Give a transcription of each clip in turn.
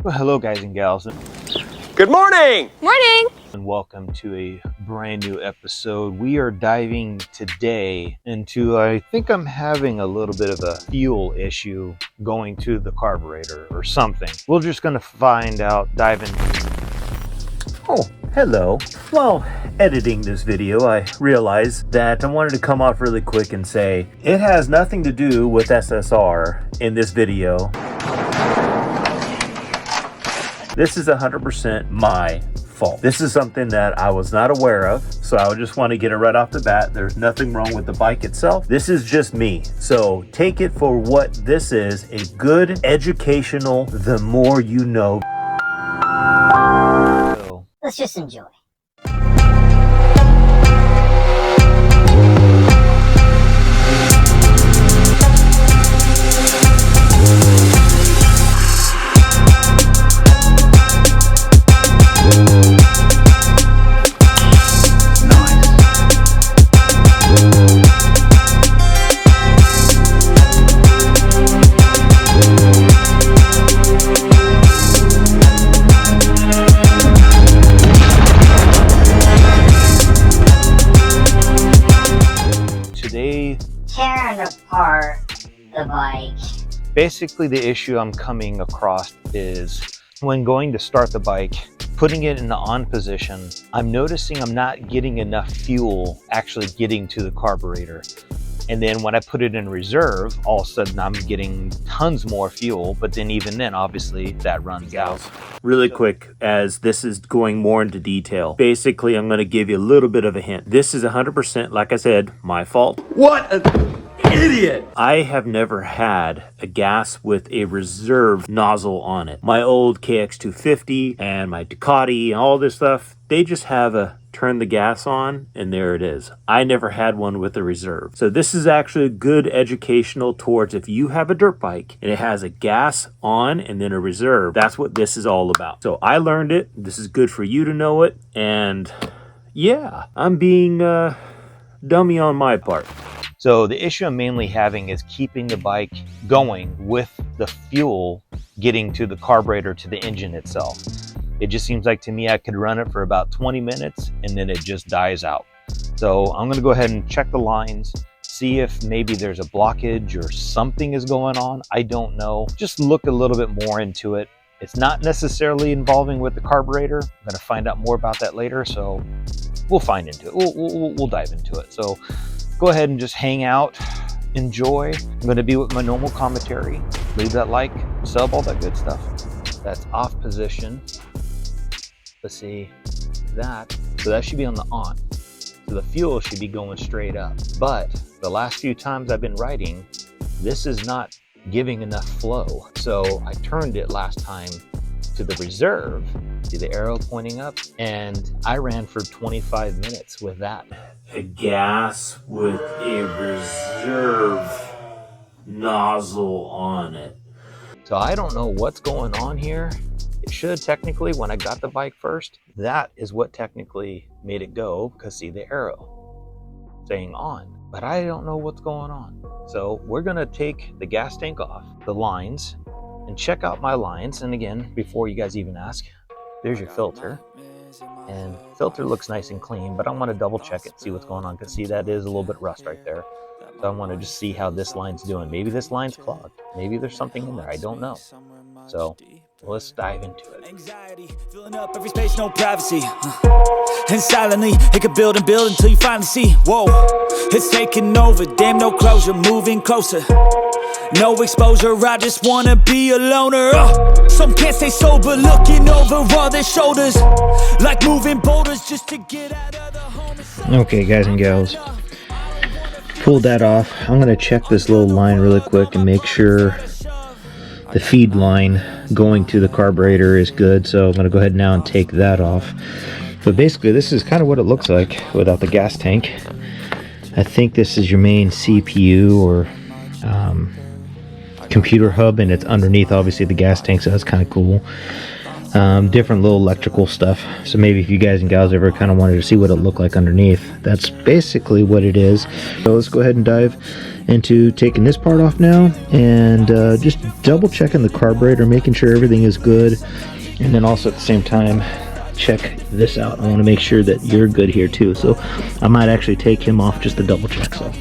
Well, hello guys and gals. Good morning! Morning! And welcome to a brand new episode. We are diving today into, I think I'm having a little bit of a fuel issue going to the carburetor or something. We're just going to find out, dive in. Oh, hello. Well, editing this video, I realized that I wanted to come off really quick and say, it has nothing to do with SSR in this video. This is 100% my fault. This is something that I was not aware of, so I just want to get it right off the bat. There's nothing wrong with the bike itself. This is just me. So take it for what this is, a good educational, the more you know. So, Let's just enjoy. Tearing apart the bike. basically the issue I'm coming across is when going to start the bike, putting it in the on position, I'm noticing I'm not getting enough fuel actually getting to the carburetor. And then when I put it in reserve, all of a sudden I'm getting tons more fuel, but then even then, obviously, that runs out. Really quick, as this is going more into detail, basically I'm gonna give you a little bit of a hint. This is 100%, like I said, my fault. What an idiot! I have never had a gas with a reserve nozzle on it. My old KX250 and my Ducati and all this stuff, they just have a turn the gas on and there it is. I never had one with a reserve. So this is actually good educational towards if you have a dirt bike and it has a gas on and then a reserve, that's what this is all about. So I learned it. This is good for you to know it. And yeah, I'm being dummy on my part. So the issue I'm mainly having is keeping the bike going with the fuel getting to the carburetor, to the engine itself. It just seems like to me I could run it for about 20 minutes and then it just dies out. So I'm gonna go ahead and check the lines, see if maybe there's a blockage or something is going on. I don't know. Just look a little bit more into it. It's not necessarily involving with the carburetor. I'm gonna find out more about that later, so we'll find into it. We'll dive into it. So go ahead and just hang out, enjoy. I'm gonna be with my normal commentary. Leave that like, sub, all that good stuff. That's off position. Let's see that. So that should be on the on. So the fuel should be going straight up. But the last few times I've been riding, this is not giving enough flow. So I turned it last time to the reserve. See the arrow pointing up? And I ran for 25 minutes with that. A gas with a reserve nozzle on it. So I don't know what's going on here. It should technically, when I got the bike first, that is what technically made it go, because see the arrow saying on, but I don't know what's going on. So we're gonna take the gas tank off, the lines, and check out my lines. And again, before you guys even ask, there's your filter. And filter looks nice and clean, but I want to double check it, see what's going on, because see that is a little bit rust right there. So I want to just see how this line's doing. Maybe this line's clogged. Maybe there's something in there. I don't know. So let's dive into it. Anxiety, filling up every space, no privacy. And silently, it could build and build until you finally see. Whoa, it's taking over. Damn, no closure, moving closer. No exposure, I just wanna be a loner. Some can't stay sober, looking over all their shoulders, like moving boulders just to get out of the home. Okay, guys and gals, pulled that off. I'm gonna check this little line really quick and make sure the feed line going to the carburetor is good. So I'm gonna go ahead now and take that off. But basically this is kind of what it looks like without the gas tank. I think this is your main CPU or computer hub, and it's underneath obviously the gas tank, so that's kind of cool. Different little electrical stuff. So maybe if you guys and gals ever kind of wanted to see what it looked like underneath, that's basically what it is. So let's go ahead and dive into taking this part off now and just double checking the carburetor, making sure everything is good, and then also at the same time check this out. I want to make sure that you're good here too, so I might actually take him off just to double check. So,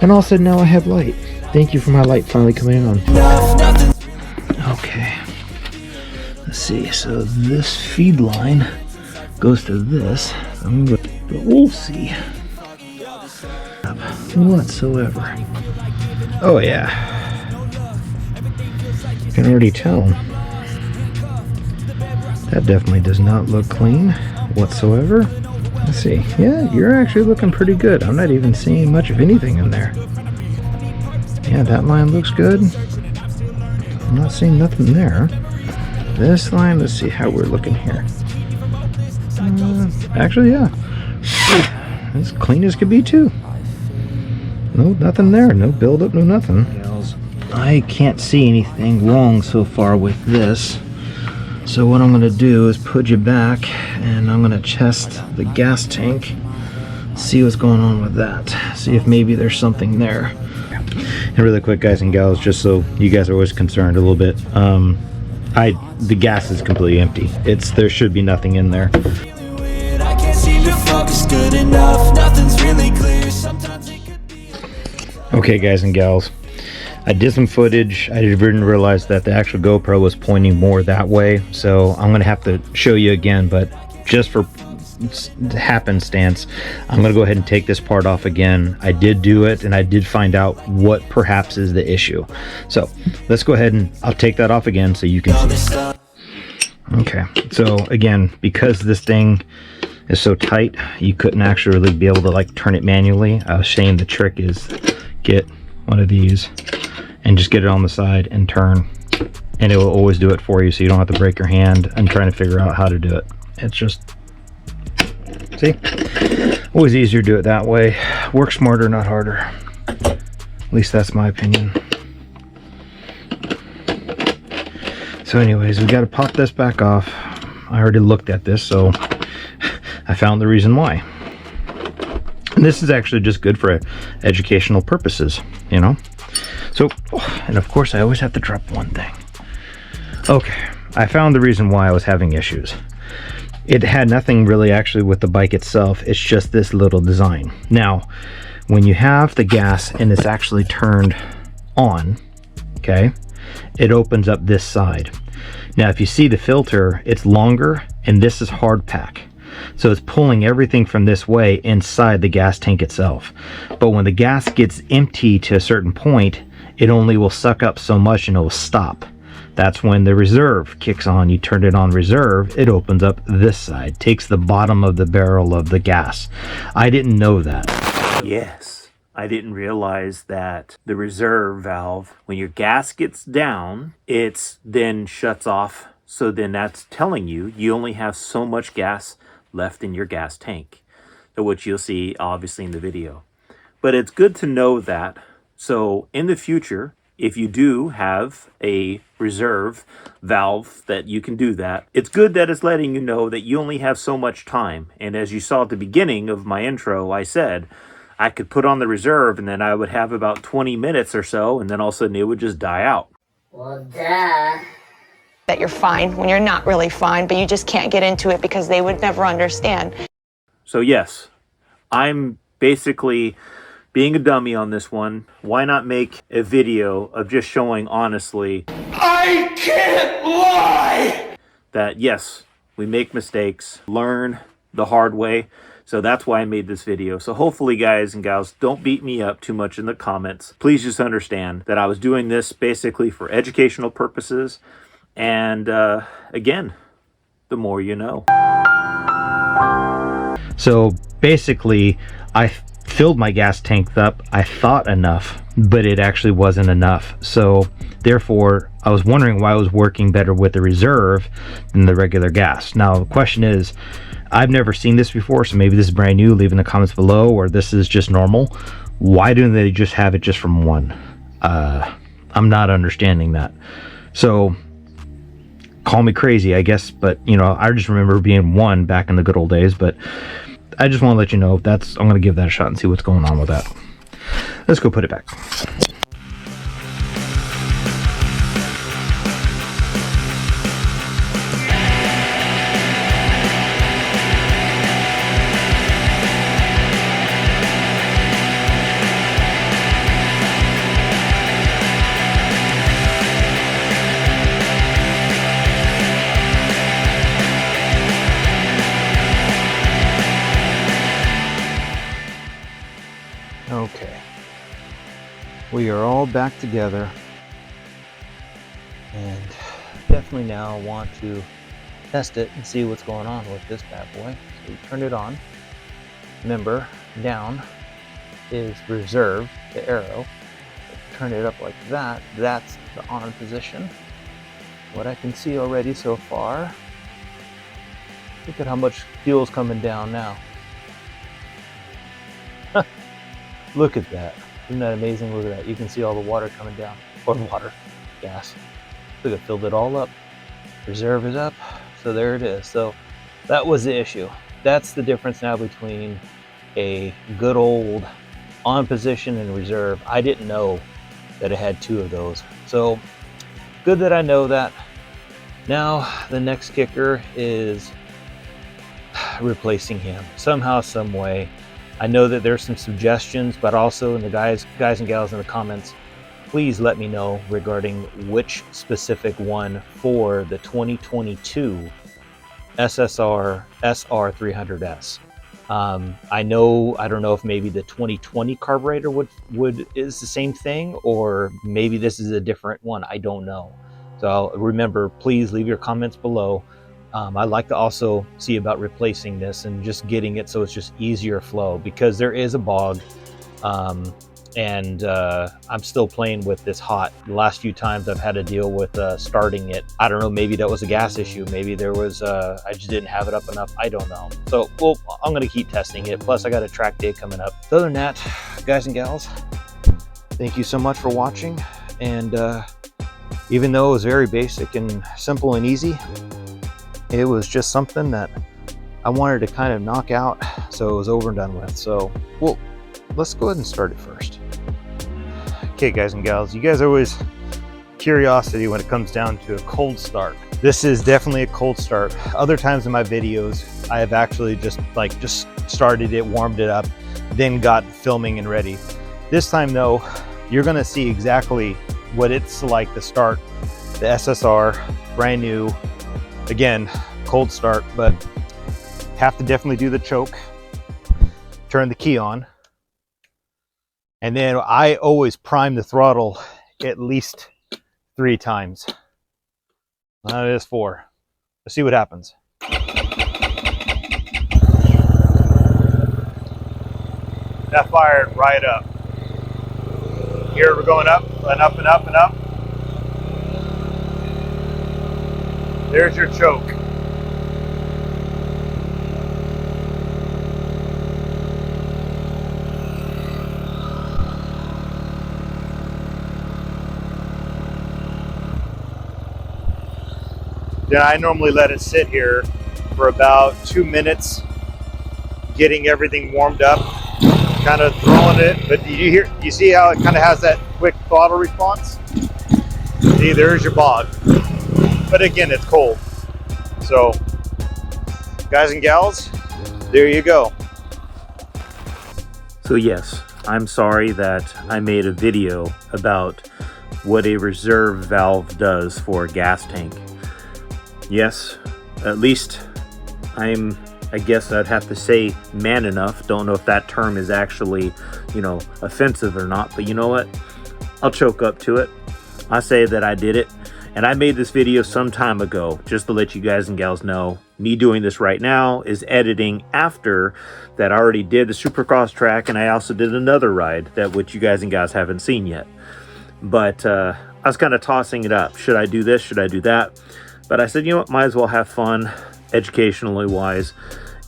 and all of a sudden now I have light. Thank you for my light finally coming on. Okay, let's see, so this feed line goes to this, but we'll see whatsoever. Oh yeah, you can already tell that definitely does not look clean whatsoever. Let's see, yeah, you're actually looking pretty good. I'm not even seeing much of anything in there. Yeah, that line looks good. I'm not seeing nothing there. This line, let's see how we're looking here. Actually, yeah, as clean as could be too. No, nothing there. No buildup, no nothing. I can't see anything wrong so far with this. So what I'm going to do is put you back, and I'm going to test the gas tank, see what's going on with that, see if maybe there's something there. And really quick, guys and gals, just so you guys are always concerned a little bit, the gas is completely empty. There should be nothing in there. Okay, guys and gals, I did some footage. I didn't realize that the actual GoPro was pointing more that way, so I'm gonna have to show you again, but just for happenstance, I'm gonna go ahead and take this part off again. I did do it, and I did find out what perhaps is the issue. So let's go ahead and I'll take that off again so you can see. Okay, so again, because this thing is so tight, you couldn't actually really be able to like turn it manually. I was saying the trick is get one of these and just get it on the side and turn, and it will always do it for you, so you don't have to break your hand and trying to figure out how to do it. It's just, see, always easier to do it that way. Work smarter, not harder. At least that's my opinion. So anyways, we got to pop this back off. I already looked at this, so I found the reason why. And this is actually just good for educational purposes, you know. So, and of course I always have to drop one thing. Okay, I found the reason why I was having issues. It had nothing really actually with the bike itself. It's just this little design. Now, when you have the gas and it's actually turned on, okay, it opens up this side. Now, if you see the filter, it's longer, and this is hard pack. So it's pulling everything from this way inside the gas tank itself. But when the gas gets empty to a certain point, it only will suck up so much and it will stop. That's when the reserve kicks on. You turn it on reserve, it opens up this side, takes the bottom of the barrel of the gas. I didn't know that. Yes, I didn't realize that the reserve valve, when your gas gets down, it then shuts off. So then that's telling you you only have so much gas left in your gas tank, which you'll see obviously in the video. But it's good to know that, so in the future, if you do have a reserve valve that you can do that, it's good that it's letting you know that you only have so much time. And as you saw at the beginning of my intro, I said I could put on the reserve and then I would have about 20 minutes or so, and then all of a sudden it would just die out. Well, duh. That you're fine when you're not really fine, but you just can't get into it because they would never understand. So yes, I'm basically being a dummy on this one. Why not make a video of just showing honestly, I can't lie! That yes, we make mistakes, learn the hard way. So that's why I made this video. So hopefully, guys and gals, don't beat me up too much in the comments. Please just understand that I was doing this basically for educational purposes. And again, the more you know. So basically, I filled my gas tank up. I thought enough, but it actually wasn't enough. So therefore, I was wondering why I was working better with the reserve than the regular gas. Now, the question is, I've never seen this before, so maybe this is brand new. Leave in the comments below, or this is just normal. Why don't they just have it just from one? I'm not understanding that. So call me crazy, I guess, but you know, I just remember being one back in the good old days. But I just want to let you know I'm going to give that a shot and see what's going on with that. let's go put it back. Okay, we are all back together, and definitely now want to test it and see what's going on with this bad boy. So we turn it on. Remember, down is reserve, the arrow. Turn it up like that, that's the on position. What I can see already so far, look at how much fuel's coming down now. Look at that. Isn't that amazing? Look at that. You can see all the water coming down. Or water. Gas. Look, it filled it all up. Reserve is up. So there it is. So that was the issue. That's the difference now between a good old on position and reserve. I didn't know that it had two of those. So good that I know that. Now the next kicker is replacing him somehow, some way. I know that there's some suggestions, but also in the guys and gals in the comments, please let me know regarding which specific one for the 2022 SSR SR300S. I don't know if maybe the 2020 carburetor is the same thing, or maybe this is a different one. I don't know. So remember, please leave your comments below. I'd like to also see about replacing this and just getting it so it's just easier flow, because there is a bog, and I'm still playing with this hot. The last few times I've had to deal with starting it. I don't know, maybe that was a gas issue. Maybe there was, I just didn't have it up enough. I don't know. So, well, I'm going to keep testing it. Plus, I got a track day coming up. Other than that, guys and gals, thank you so much for watching. And even though it was very basic and simple and easy, it was just something that I wanted to kind of knock out so it was over and done with. So, well, let's go ahead and start it first. Okay, guys and gals, you guys are always curiosity when it comes down to a cold start. This is definitely a cold start. Other times in my videos, I have actually just started it, warmed it up, then got filming and ready. This time though, you're gonna see exactly what it's like to start the SSR, brand new. Again, cold start, but have to definitely do the choke, turn the key on, and then I always prime the throttle at least 3 times. That is 4. Let's see what happens. That fired right up. Here we're going up and up and up and up. There's your choke. Then I normally let it sit here for about 2 minutes, getting everything warmed up, kind of throwing it. But you see how it kind of has that quick throttle response? See, there's your bog. But again, it's cold. So, guys and gals, there you go. So yes, I'm sorry that I made a video about what a reserve valve does for a gas tank. Yes, at least I guess I'd have to say man enough. Don't know if that term is actually, offensive or not, but you know what? I'll choke up to it. I say that I did it. And I made this video some time ago, just to let you guys and gals know. Me doing this right now is editing after that I already did the Supercross track, and I also did another ride that which you guys and gals haven't seen yet. But I was kind of tossing it up. Should I do this? Should I do that? But I said, you know what? Might as well have fun, educationally wise.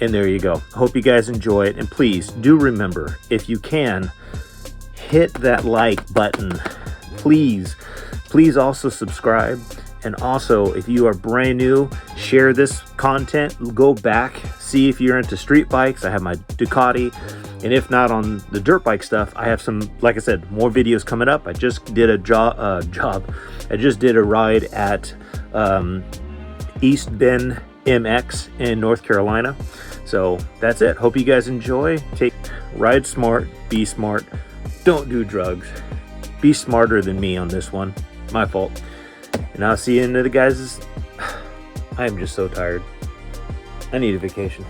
And there you go. Hope you guys enjoy it. And please do remember, if you can, hit that like button. Please also subscribe. And also, if you are brand new, share this content. Go back, see if you're into street bikes. I have my Ducati. And if not on the dirt bike stuff, I have some, like I said, more videos coming up. I just did a I just did a ride at East Bend MX in North Carolina. So that's it. Hope you guys enjoy. Ride smart, be smart, don't do drugs. Be smarter than me on this one. My fault. And I'll see you into the guys'. I am just so tired. I need a vacation.